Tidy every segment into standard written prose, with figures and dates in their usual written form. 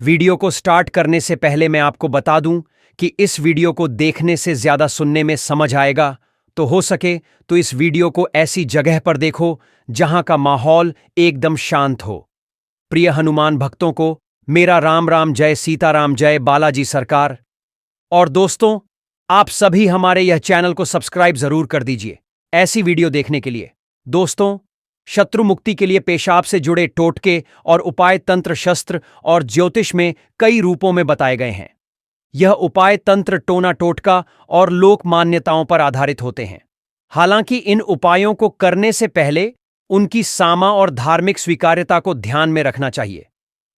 Video को start करने से पहले मैं आपको बता दूं कि इस वीडियो को देखने से ज्यादा सुनने में समझ आएगा, तो हो सके तो इस वीडियो को ऐसी जगह पर देखो जहां का माहौल एकदम शांत हो। प्रिय हनुमान भक्तों को मेरा राम राम, जय सीताराम, जय बालाजी सरकार। और दोस्तों, आप सभी हमारे यह चैनल को सब्सक्राइब जरूर कर दीजिए ऐसी वीडियो देखने के लिए। दोस्तों, शत्रु मुक्ति के लिए पेशाब से जुड़े टोटके और उपाय तंत्र शस्त्र और ज्योतिष में कई रूपों में बताए गए हैं। यह उपाय तंत्र टोना टोटका और लोक मान्यताओं पर आधारित होते हैं। हालांकि इन उपायों को करने से पहले उनकी सामा और धार्मिक स्वीकार्यता को ध्यान में रखना चाहिए।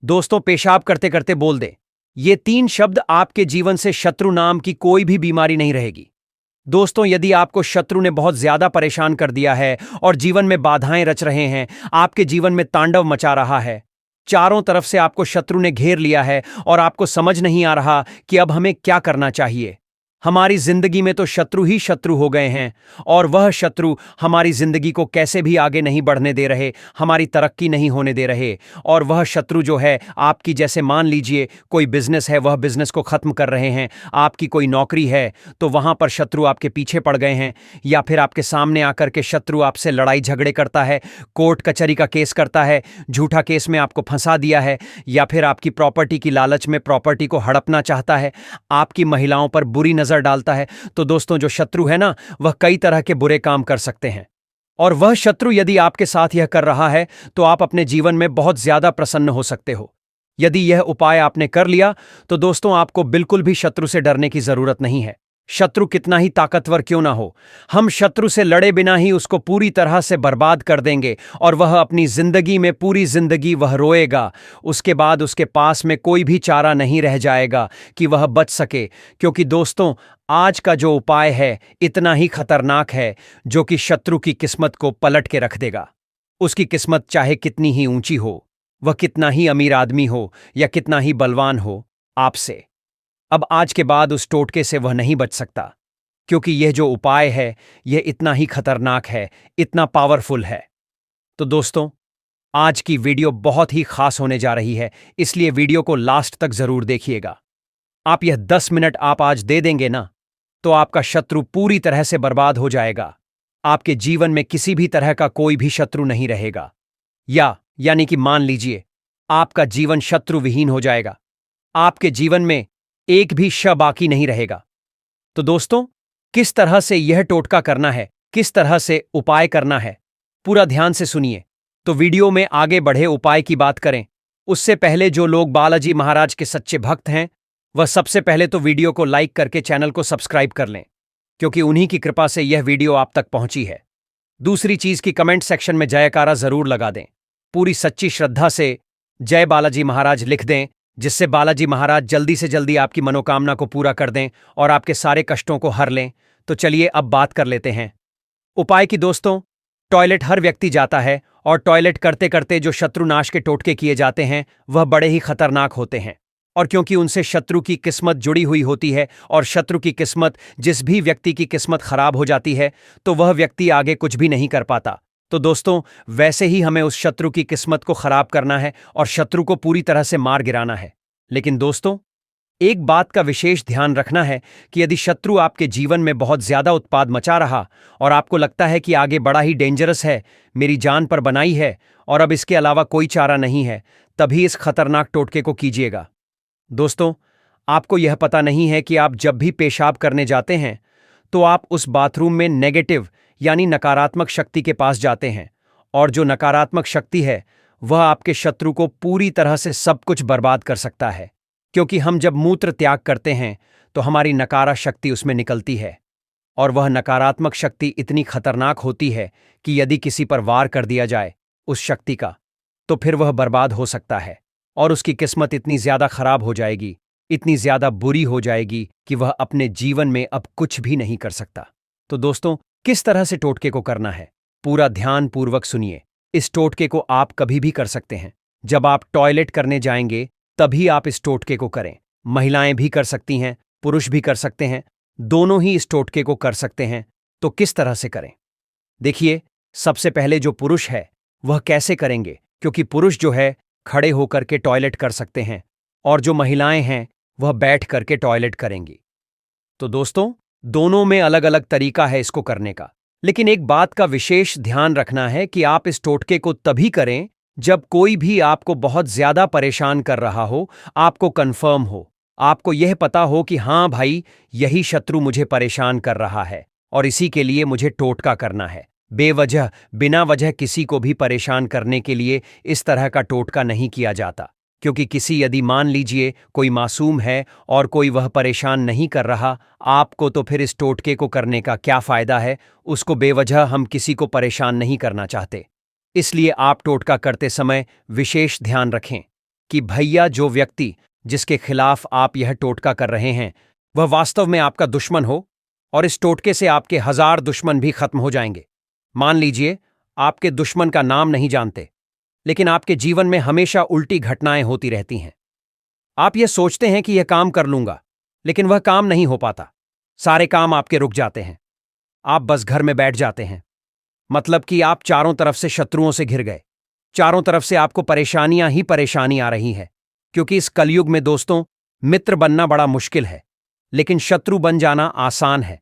दोस्तों, पेशाब करते करते बोल दें ये 3 शब्द, आपके जीवन से शत्रु नाम की कोई भी बीमारी नहीं रहेगी। दोस्तों, यदि आपको शत्रु ने बहुत ज्यादा परेशान कर दिया है और जीवन में बाधाएं रच रहे हैं, आपके जीवन में तांडव मचा रहा है, चारों तरफ से आपको शत्रु ने घेर लिया है और आपको समझ नहीं आ रहा कि अब हमें क्या करना चाहिए। हमारी जिंदगी में तो शत्रु ही शत्रु हो गए हैं और वह शत्रु हमारी जिंदगी को कैसे भी आगे नहीं बढ़ने दे रहे, हमारी तरक्की नहीं होने दे रहे। और वह शत्रु जो है आपकी, जैसे मान लीजिए कोई बिजनेस है, वह बिजनेस को खत्म कर रहे हैं। आपकी कोई नौकरी है तो वहां पर शत्रु आपके पीछे पड़ गए हैं, या फिर आपके सामने आकर के शत्रु आपसे लड़ाई झगड़े करता है, कोर्ट कचहरी का केस करता है, झूठा केस में आपको फंसा दिया है, या फिर आपकी प्रॉपर्टी की लालच में प्रॉपर्टी को हड़पना चाहता है, आपकी महिलाओं पर बुरी नजर डालता है। तो दोस्तों, जो शत्रु है ना, वह कई तरह के बुरे काम कर सकते हैं। और वह शत्रु यदि आपके साथ यह कर रहा है तो आप अपने जीवन में बहुत ज्यादा प्रसन्न हो सकते हो। यदि यह उपाय आपने कर लिया तो दोस्तों, आपको बिल्कुल भी शत्रु से डरने की जरूरत नहीं है। शत्रु कितना ही ताकतवर क्यों ना हो, हम शत्रु से लड़े बिना ही उसको पूरी तरह से बर्बाद कर देंगे और वह अपनी जिंदगी में पूरी जिंदगी वह रोएगा। उसके बाद उसके पास में कोई भी चारा नहीं रह जाएगा कि वह बच सके। क्योंकि दोस्तों, आज का जो उपाय है इतना ही खतरनाक है जो कि शत्रु की किस्मत को पलट के रख देगा। उसकी किस्मत चाहे कितनी ही ऊंची हो, वह कितना ही अमीर आदमी हो या कितना ही बलवान हो, आपसे अब आज के बाद उस टोटके से वह नहीं बच सकता। क्योंकि यह जो उपाय है यह इतना ही खतरनाक है, इतना पावरफुल है। तो दोस्तों, आज की वीडियो बहुत ही खास होने जा रही है, इसलिए वीडियो को लास्ट तक जरूर देखिएगा। आप यह 10 मिनट आप आज दे देंगे ना, तो आपका शत्रु पूरी तरह से बर्बाद हो जाएगा। आपके जीवन में किसी भी तरह का कोई भी शत्रु नहीं रहेगा, यानी कि मान लीजिए आपका जीवन शत्रु विहीन हो जाएगा। आपके जीवन में एक भी श बाकी नहीं रहेगा। तो दोस्तों, किस तरह से यह टोटका करना है, किस तरह से उपाय करना है, पूरा ध्यान से सुनिए। तो वीडियो में आगे बढ़े उपाय की बात करें उससे पहले जो लोग बालाजी महाराज के सच्चे भक्त हैं, वह सबसे पहले तो वीडियो को लाइक करके चैनल को सब्सक्राइब कर लें, क्योंकि उन्हीं की कृपा से यह वीडियो आप तक पहुंची है। दूसरी चीज की कमेंट सेक्शन में जयकारा जरूर लगा दें, पूरी सच्ची श्रद्धा से जय बालाजी महाराज लिख दें, जिससे बालाजी महाराज जल्दी से जल्दी आपकी मनोकामना को पूरा कर दें और आपके सारे कष्टों को हर लें। तो चलिए अब बात कर लेते हैं उपाय की। दोस्तों, टॉयलेट हर व्यक्ति जाता है और टॉयलेट करते करते जो शत्रुनाश के टोटके किए जाते हैं वह बड़े ही खतरनाक होते हैं। और क्योंकि उनसे शत्रु की किस्मत जुड़ी हुई होती है और शत्रु की किस्मत, जिस भी व्यक्ति की किस्मत खराब हो जाती है तो वह व्यक्ति आगे कुछ भी नहीं कर पाता। तो दोस्तों, वैसे ही हमें उस शत्रु की किस्मत को खराब करना है और शत्रु को पूरी तरह से मार गिराना है। लेकिन दोस्तों, एक बात का विशेष ध्यान रखना है कि यदि शत्रु आपके जीवन में बहुत ज्यादा उत्पाद मचा रहा और आपको लगता है कि आगे बड़ा ही डेंजरस है, मेरी जान पर बनाई है और अब इसके अलावा कोई चारा नहीं है, तभी इस खतरनाक टोटके को कीजिएगा। दोस्तों, आपको यह पता नहीं है कि आप जब भी पेशाब करने जाते हैं तो आप उस बाथरूम में नेगेटिव यानी नकारात्मक शक्ति के पास जाते हैं, और जो नकारात्मक शक्ति है वह आपके शत्रु को पूरी तरह से सब कुछ बर्बाद कर सकता है। क्योंकि हम जब मूत्र त्याग करते हैं तो हमारी नकारा शक्ति उसमें निकलती है, और वह नकारात्मक शक्ति इतनी खतरनाक होती है कि यदि किसी पर वार कर दिया जाए उस शक्ति का, तो फिर वह बर्बाद हो सकता है और उसकी किस्मत इतनी ज्यादा खराब हो जाएगी, इतनी ज्यादा बुरी हो जाएगी कि वह अपने जीवन में अब कुछ भी नहीं कर सकता। तो दोस्तों, किस तरह से टोटके को करना है, पूरा ध्यान पूर्वक सुनिए। इस टोटके को आप कभी भी कर सकते हैं, जब आप टॉयलेट करने जाएंगे तभी आप इस टोटके को करें। महिलाएं भी कर सकती हैं, पुरुष भी कर सकते हैं, दोनों ही इस टोटके को कर सकते हैं। तो किस तरह से करें, देखिए। सबसे पहले जो पुरुष है वह कैसे करेंगे, क्योंकि पुरुष जो है खड़े होकर के टॉयलेट कर सकते हैं, और जो महिलाएं हैं वह बैठ करके टॉयलेट करेंगी। तो दोस्तों, दोनों में अलग अलग तरीका है इसको करने का, लेकिन एक बात का विशेष ध्यान रखना है कि आप इस टोटके को तभी करें जब कोई भी आपको बहुत ज्यादा परेशान कर रहा हो, आपको कंफर्म हो, आपको यह पता हो कि हां भाई, यही शत्रु मुझे परेशान कर रहा है और इसी के लिए मुझे टोटका करना है। बेवजह, बिना वजह किसी को भी परेशान करने के लिए इस तरह का टोटका नहीं किया जाता, क्योंकि किसी यदि मान लीजिए कोई मासूम है और कोई वह परेशान नहीं कर रहा आपको, तो फिर इस टोटके को करने का क्या फायदा है। उसको बेवजह हम किसी को परेशान नहीं करना चाहते। इसलिए आप टोटका करते समय विशेष ध्यान रखें कि भैया, जो व्यक्ति जिसके खिलाफ आप यह टोटका कर रहे हैं वह वास्तव में आपका दुश्मन हो, और इस टोटके से आपके 1000 दुश्मन भी खत्म हो जाएंगे। मान लीजिए आपके दुश्मन का नाम नहीं जानते, लेकिन आपके जीवन में हमेशा उल्टी घटनाएं होती रहती हैं। आप यह सोचते हैं कि यह काम कर लूंगा, लेकिन वह काम नहीं हो पाता। सारे काम आपके रुक जाते हैं। आप बस घर में बैठ जाते हैं। मतलब कि आप चारों तरफ से शत्रुओं से घिर गए। चारों तरफ से आपको परेशानियां ही परेशानी आ रही है, क्योंकि इस कलयुग में दोस्तों, मित्र बनना बड़ा मुश्किल है, लेकिन शत्रु बन जाना आसान है।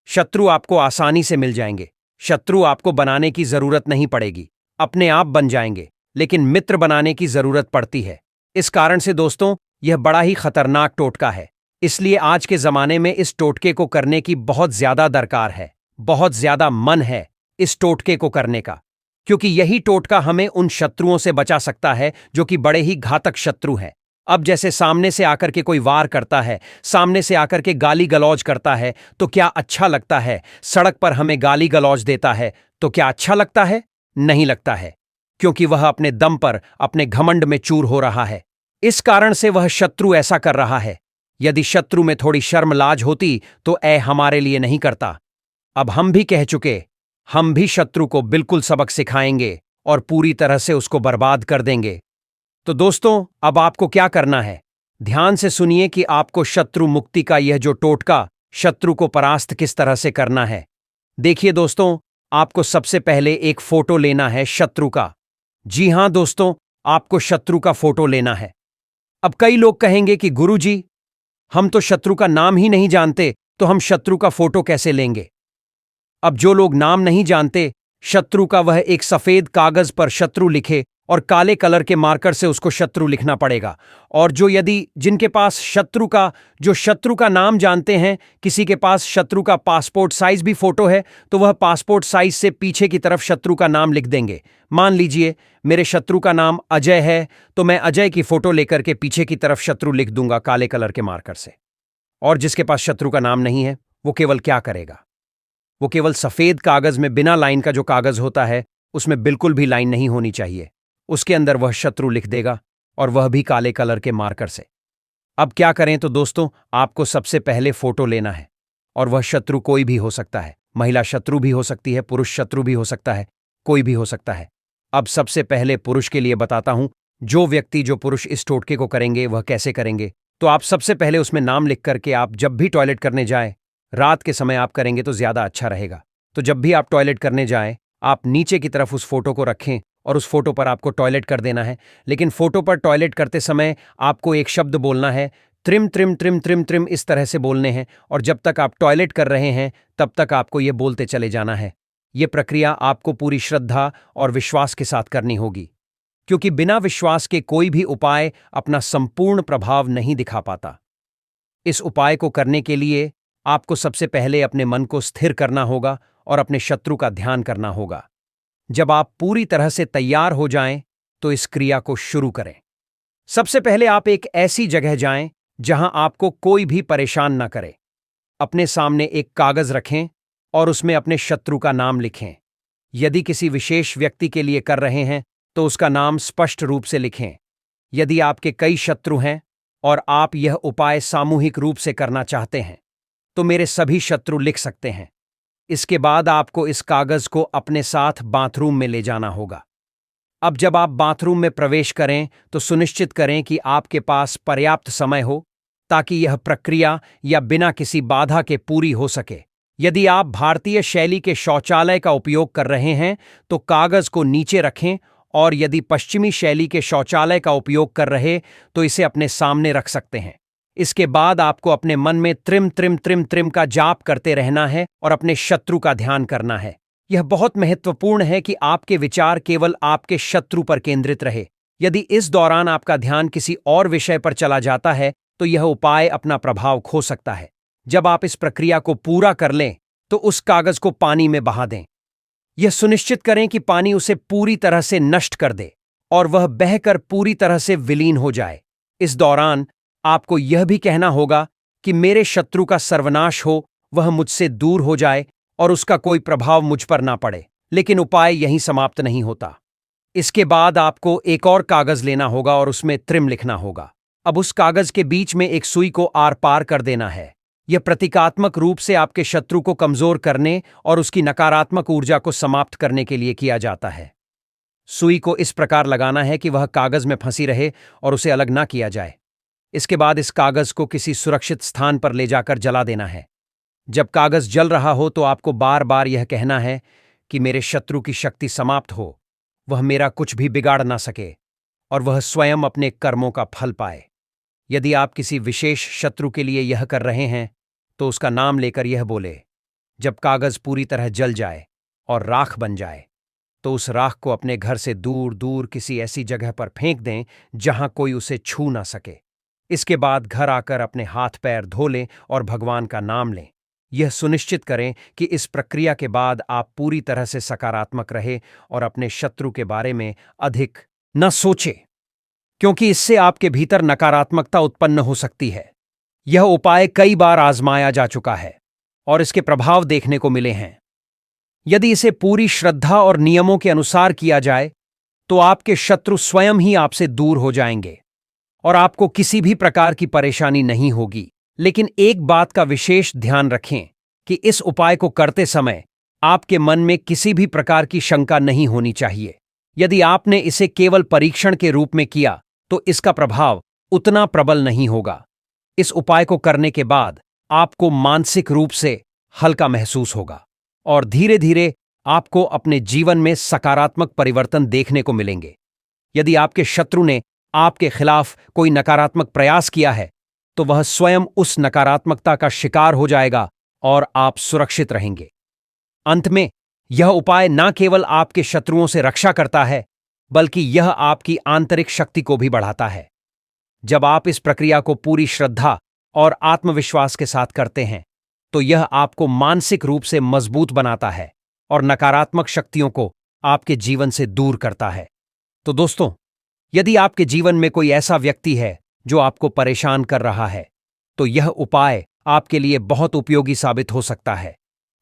शत्रु आपको आसानी से मिल जाएंगे। शत्रु आपको बनाने की जरूरत नहीं पड़ेगी, अपने आप बन जाएंगे, लेकिन मित्र बनाने की जरूरत पड़ती है। इस कारण से दोस्तों, यह बड़ा ही खतरनाक टोटका है। इसलिए आज के जमाने में इस टोटके को करने की बहुत ज्यादा दरकार है, बहुत ज्यादा मन है इस टोटके को करने का, क्योंकि यही टोटका हमें उन शत्रुओं से बचा सकता है जो कि बड़े ही घातक शत्रु हैं। अब जैसे सामने से आकर के कोई वार करता है, सामने से आकर के गाली गलौज करता है, तो क्या अच्छा लगता है? सड़क पर हमें गाली गलौज देता है तो क्या अच्छा लगता है? नहीं लगता है, क्योंकि वह अपने दम पर, अपने घमंड में चूर हो रहा है। इस कारण से वह शत्रु ऐसा कर रहा है। यदि शत्रु में थोड़ी शर्म लाज होती तो हमारे लिए नहीं करता। अब हम भी कह चुके, हम भी शत्रु को बिल्कुल सबक सिखाएंगे और पूरी तरह से उसको बर्बाद कर देंगे। तो दोस्तों, अब आपको क्या करना है? ध्यान से सुनिए कि आपको शत्रु मुक्ति का यह जो टोटका, शत्रु को परास्त किस तरह से करना है। देखिए दोस्तों, आपको सबसे पहले एक फोटो लेना है शत्रु का। जी हां दोस्तों, आपको शत्रु का फोटो लेना है। अब कई लोग कहेंगे कि गुरुजी, हम तो शत्रु का नाम ही नहीं जानते, तो हम शत्रु का फोटो कैसे लेंगे? अब जो लोग नाम नहीं जानते शत्रु का, वह एक सफेद कागज पर शत्रु लिखे और काले कलर के मार्कर से उसको शत्रु लिखना पड़ेगा। और जिनके पास जो शत्रु का नाम जानते हैं, किसी के पास शत्रु का पासपोर्ट साइज भी फोटो है, तो वह पासपोर्ट साइज से पीछे की तरफ शत्रु का नाम लिख देंगे। मान लीजिए मेरे शत्रु का नाम अजय है, तो मैं अजय की फोटो लेकर के पीछे की तरफ शत्रु लिख दूंगा काले कलर के मार्कर से। और जिसके पास शत्रु का नाम नहीं है, वो केवल क्या करेगा? वो केवल सफेद कागज में बिना लाइन का जो कागज होता है, उसमें बिल्कुल भी लाइन नहीं होनी चाहिए, उसके अंदर वह शत्रु लिख देगा, और वह भी काले कलर के मार्कर से। अब क्या करें? तो दोस्तों, आपको सबसे पहले फोटो लेना है, और वह शत्रु कोई भी हो सकता है। महिला शत्रु भी हो सकती है, पुरुष शत्रु भी हो सकता है, कोई भी हो सकता है। अब सबसे पहले पुरुष के लिए बताता हूं, जो पुरुष इस टोटके को करेंगे वह कैसे करेंगे। तो आप सबसे पहले उसमें नाम लिख करके, आप जब भी टॉयलेट करने जाएं, रात के समय आप करेंगे तो ज्यादा अच्छा रहेगा। तो जब भी आप टॉयलेट करने जाएं, आप नीचे की तरफ उस फोटो को रखें और उस फोटो पर आपको टॉयलेट कर देना है। लेकिन फोटो पर टॉयलेट करते समय आपको एक शब्द बोलना है, त्रिम त्रिम त्रिम त्रिम त्रिम, इस तरह से बोलने हैं। और जब तक आप टॉयलेट कर रहे हैं तब तक आपको ये बोलते चले जाना है। ये प्रक्रिया आपको पूरी श्रद्धा और विश्वास के साथ करनी होगी, क्योंकि बिना विश्वास के कोई भी उपाय अपना संपूर्ण प्रभाव नहीं दिखा पाता। इस उपाय को करने के लिए आपको सबसे पहले अपने मन को स्थिर करना होगा और अपने शत्रु का ध्यान करना होगा। जब आप पूरी तरह से तैयार हो जाएं, तो इस क्रिया को शुरू करें। सबसे पहले आप एक ऐसी जगह जाएं जहां आपको कोई भी परेशान न करे। अपने सामने एक कागज रखें और उसमें अपने शत्रु का नाम लिखें। यदि किसी विशेष व्यक्ति के लिए कर रहे हैं तो उसका नाम स्पष्ट रूप से लिखें। यदि आपके कई शत्रु हैं और आप यह उपाय सामूहिक रूप से करना चाहते हैं, तो मेरे सभी शत्रु लिख सकते हैं। इसके बाद आपको इस कागज को अपने साथ बाथरूम में ले जाना होगा। अब जब आप बाथरूम में प्रवेश करें तो सुनिश्चित करें कि आपके पास पर्याप्त समय हो, ताकि यह प्रक्रिया या बिना किसी बाधा के पूरी हो सके। यदि आप भारतीय शैली के शौचालय का उपयोग कर रहे हैं तो कागज को नीचे रखें और यदि पश्चिमी शैली के शौचालय का उपयोग कर रहे तो इसे अपने सामने रख सकते हैं। इसके बाद आपको अपने मन में त्रिम त्रिम त्रिम त्रिम का जाप करते रहना है और अपने शत्रु का ध्यान करना है। यह बहुत महत्वपूर्ण है कि आपके विचार केवल आपके शत्रु पर केंद्रित रहे। यदि इस दौरान आपका ध्यान किसी और विषय पर चला जाता है तो यह उपाय अपना प्रभाव खो सकता है। जब आप इस प्रक्रिया को पूरा कर लें तो उस कागज को पानी में बहा दें। यह सुनिश्चित करें कि पानी उसे पूरी तरह से नष्ट कर दे और वह बहकर पूरी तरह से विलीन हो जाए। इस दौरान आपको यह भी कहना होगा कि मेरे शत्रु का सर्वनाश हो, वह मुझसे दूर हो जाए और उसका कोई प्रभाव मुझ पर ना पड़े। लेकिन उपाय यहीं समाप्त नहीं होता। इसके बाद आपको एक और कागज लेना होगा और उसमें त्रिम लिखना होगा। अब उस कागज के बीच में एक सुई को आर पार कर देना है। यह प्रतीकात्मक रूप से आपके शत्रु को कमजोर करने और उसकी नकारात्मक ऊर्जा को समाप्त करने के लिए किया जाता है। सुई को इस प्रकार लगाना है कि वह कागज में फंसी रहे और उसे अलग ना किया जाए। इसके बाद इस कागज को किसी सुरक्षित स्थान पर ले जाकर जला देना है। जब कागज जल रहा हो तो आपको बार बार यह कहना है कि मेरे शत्रु की शक्ति समाप्त हो, वह मेरा कुछ भी बिगाड़ ना सके और वह स्वयं अपने कर्मों का फल पाए। यदि आप किसी विशेष शत्रु के लिए यह कर रहे हैं तो उसका नाम लेकर यह बोले। जब कागज पूरी तरह जल जाए और राख बन जाए तो उस राख को अपने घर से दूर दूर किसी ऐसी जगह पर फेंक दें जहां कोई उसे छू ना सके। इसके बाद घर आकर अपने हाथ पैर धो लें और भगवान का नाम लें। यह सुनिश्चित करें कि इस प्रक्रिया के बाद आप पूरी तरह से सकारात्मक रहे और अपने शत्रु के बारे में अधिक न सोचें, क्योंकि इससे आपके भीतर नकारात्मकता उत्पन्न हो सकती है। यह उपाय कई बार आजमाया जा चुका है और इसके प्रभाव देखने को मिले हैं। यदि इसे पूरी श्रद्धा और नियमों के अनुसार किया जाए तो आपके शत्रु स्वयं ही आपसे दूर हो जाएंगे और आपको किसी भी प्रकार की परेशानी नहीं होगी। लेकिन एक बात का विशेष ध्यान रखें कि इस उपाय को करते समय आपके मन में किसी भी प्रकार की शंका नहीं होनी चाहिए। यदि आपने इसे केवल परीक्षण के रूप में किया तो इसका प्रभाव उतना प्रबल नहीं होगा। इस उपाय को करने के बाद आपको मानसिक रूप से हल्का महसूस होगा और धीरे धीरे आपको अपने जीवन में सकारात्मक परिवर्तन देखने को मिलेंगे। यदि आपके शत्रु ने आपके खिलाफ कोई नकारात्मक प्रयास किया है तो वह स्वयं उस नकारात्मकता का शिकार हो जाएगा और आप सुरक्षित रहेंगे। अंत में यह उपाय न केवल आपके शत्रुओं से रक्षा करता है बल्कि यह आपकी आंतरिक शक्ति को भी बढ़ाता है। जब आप इस प्रक्रिया को पूरी श्रद्धा और आत्मविश्वास के साथ करते हैं तो यह आपको मानसिक रूप से मजबूत बनाता है और नकारात्मक शक्तियों को आपके जीवन से दूर करता है। तो दोस्तों, यदि आपके जीवन में कोई ऐसा व्यक्ति है जो आपको परेशान कर रहा है तो यह उपाय आपके लिए बहुत उपयोगी साबित हो सकता है।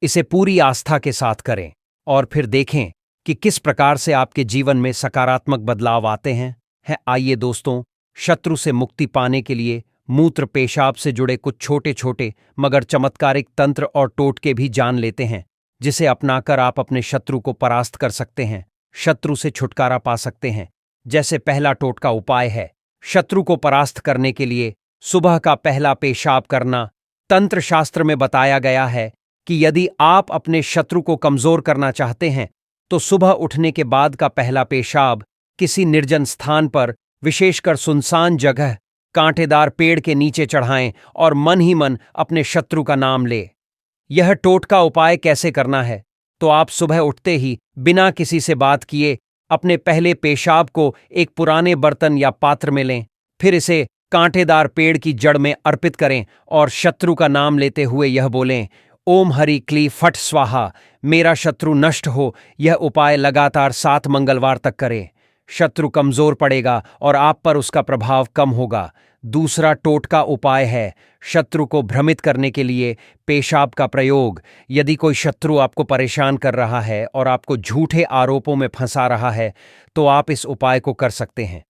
इसे पूरी आस्था के साथ करें और फिर देखें कि किस प्रकार से आपके जीवन में सकारात्मक बदलाव आते हैं। आइए दोस्तों, शत्रु से मुक्ति पाने के लिए मूत्र पेशाब से जुड़े कुछ छोटे छोटे मगर चमत्कारिक तंत्र और टोटके भी जान लेते हैं, जिसे अपनाकर आप अपने शत्रु को परास्त कर सकते हैं, शत्रु से छुटकारा पा सकते हैं। जैसे पहला टोटका उपाय है शत्रु को परास्त करने के लिए सुबह का पहला पेशाब करना। तंत्र शास्त्र में बताया गया है कि यदि आप अपने शत्रु को कमजोर करना चाहते हैं तो सुबह उठने के बाद का पहला पेशाब किसी निर्जन स्थान पर, विशेषकर सुनसान जगह, कांटेदार पेड़ के नीचे चढ़ाएं और मन ही मन अपने शत्रु का नाम ले। यह टोटका उपाय कैसे करना है तो आप सुबह उठते ही बिना किसी से बात किए अपने पहले पेशाब को एक पुराने बर्तन या पात्र में लें, फिर इसे कांटेदार पेड़ की जड़ में अर्पित करें और शत्रु का नाम लेते हुए यह बोलें, ओम हरि क्ली फट स्वाहा, मेरा शत्रु नष्ट हो। यह उपाय लगातार 7 मंगलवार तक करें। शत्रु कमजोर पड़ेगा और आप पर उसका प्रभाव कम होगा। दूसरा टोटका उपाय है शत्रु को भ्रमित करने के लिए पेशाब का प्रयोग। यदि कोई शत्रु आपको परेशान कर रहा है और आपको झूठे आरोपों में फंसा रहा है तो आप इस उपाय को कर सकते हैं।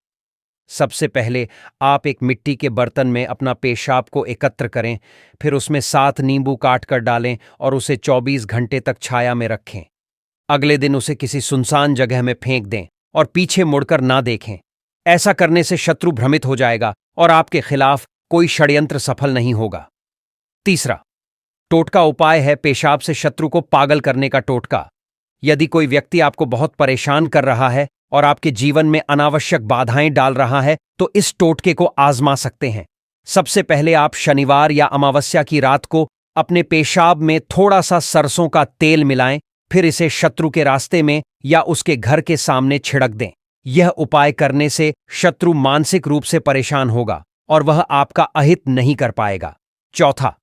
सबसे पहले आप एक मिट्टी के बर्तन में अपना पेशाब को एकत्र करें, फिर उसमें 7 नींबू काट कर डालें और उसे 24 घंटे तक छाया में रखें। अगले दिन उसे किसी सुनसान जगह में फेंक दें और पीछे मुड़कर ना देखें। ऐसा करने से शत्रु भ्रमित हो जाएगा और आपके खिलाफ कोई षड्यंत्र सफल नहीं होगा। तीसरा टोटका उपाय है पेशाब से शत्रु को पागल करने का टोटका। यदि कोई व्यक्ति आपको बहुत परेशान कर रहा है और आपके जीवन में अनावश्यक बाधाएं डाल रहा है, तो इस टोटके को आजमा सकते हैं। सबसे पहले आप शनिवार या अमावस्या की रात को अपने पेशाब में थोड़ा सा सरसों का तेल मिलाएं, फिर इसे शत्रु के रास्ते में या उसके घर के सामने छिड़क दें। यह उपाय करने से शत्रु मानसिक रूप से परेशान होगा और वह आपका अहित नहीं कर पाएगा। चौथा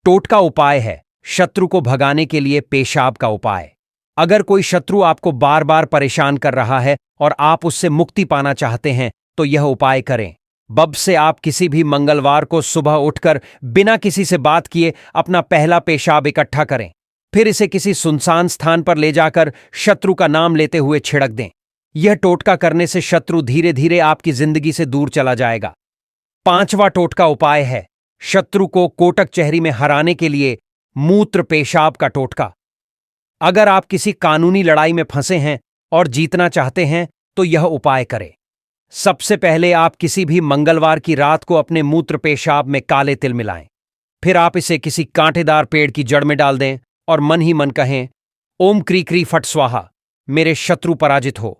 टोटका उपाय है शत्रु को भगाने के लिए पेशाब का उपाय। अगर कोई शत्रु आपको बार बार परेशान कर रहा है और आप उससे मुक्ति पाना चाहते हैं, तो यह उपाय करें। बब से आप किसी भी मंगलवार को सुबह उठकर बिना किसी से बात किए अपना पहला पेशाब इकट्ठा करें, फिर इसे किसी सुनसान स्थान पर ले जाकर शत्रु का नाम लेते हुए छिड़क दें। यह टोटका करने से शत्रु धीरे धीरे आपकी जिंदगी से दूर चला जाएगा। पांचवा टोटका उपाय है शत्रु को कोटक चहरी में हराने के लिए मूत्र पेशाब का टोटका। अगर आप किसी कानूनी लड़ाई में फंसे हैं और जीतना चाहते हैं, तो यह उपाय करें। सबसे पहले आप किसी भी मंगलवार की रात को अपने मूत्र पेशाब में काले तिल मिलाएं, फिर आप इसे किसी कांटेदार पेड़ की जड़ में डाल दें और मन ही मन कहें, ओम क्री क्री फट स्वाहा, मेरे शत्रु पराजित हो।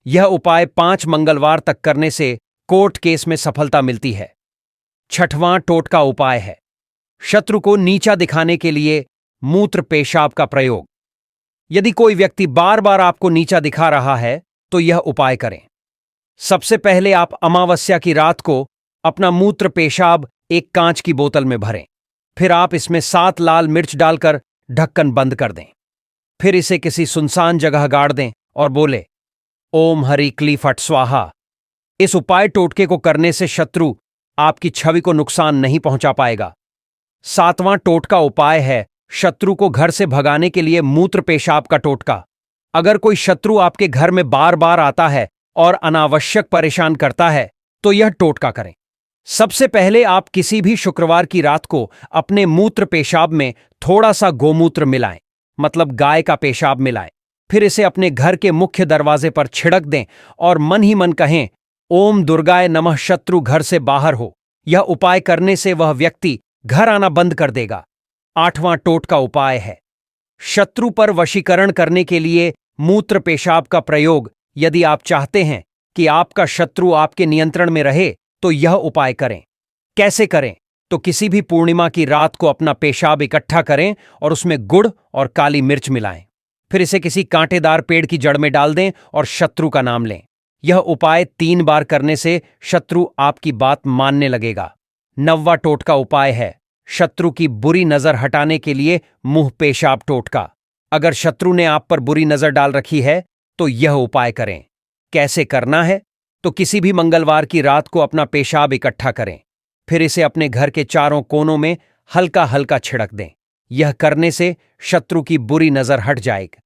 यह उपाय 5 मंगलवार तक करने से कोर्ट केस में सफलता मिलती है। छठवां टोटका उपाय है शत्रु को नीचा दिखाने के लिए मूत्र पेशाब का प्रयोग। यदि कोई व्यक्ति बार बार आपको नीचा दिखा रहा है, तो यह उपाय करें। सबसे पहले आप अमावस्या की रात को अपना मूत्र पेशाब एक कांच की बोतल में भरें, फिर आप इसमें 7 लाल मिर्च डालकर ढक्कन बंद कर दें, फिर इसे किसी सुनसान जगह गाड़ दें और बोले, ओम हरि क्ली फट स्वाहा। इस उपाय टोटके को करने से शत्रु आपकी छवि को नुकसान नहीं पहुंचा पाएगा। 7वां टोटका उपाय है शत्रु को घर से भगाने के लिए मूत्र पेशाब का टोटका। अगर कोई शत्रु आपके घर में बार बार आता है और अनावश्यक परेशान करता है, तो यह टोटका करें। सबसे पहले आप किसी भी शुक्रवार की रात को अपने मूत्र पेशाब में थोड़ा सा गोमूत्र मिलाएं, मतलब गाय का पेशाब मिलाएं, फिर इसे अपने घर के मुख्य दरवाजे पर छिड़क दें और मन ही मन कहें, ओम दुर्गाय नमः, शत्रु घर से बाहर हो। यह उपाय करने से वह व्यक्ति घर आना बंद कर देगा। 8वां टोटका उपाय है शत्रु पर वशीकरण करने के लिए मूत्र पेशाब का प्रयोग। यदि आप चाहते हैं कि आपका शत्रु आपके नियंत्रण में रहे, तो यह उपाय करें। कैसे करें? तो किसी भी पूर्णिमा की रात को अपना पेशाब इकट्ठा करें और उसमें गुड़ और काली मिर्च मिलाएं, फिर इसे किसी कांटेदार पेड़ की जड़ में डाल दें और शत्रु का नाम लें। यह उपाय 3 बार करने से शत्रु आपकी बात मानने लगेगा। 9वां टोटका उपाय है शत्रु की बुरी नजर हटाने के लिए मुंह पेशाब टोटका। अगर शत्रु ने आप पर बुरी नजर डाल रखी है, तो यह उपाय करें। कैसे करना है? तो किसी भी मंगलवार की रात को अपना पेशाब इकट्ठा करें, फिर इसे अपने घर के चारों कोनों में हल्का हल्का छिड़क दें। यह करने से शत्रु की बुरी नजर हट जाएगी।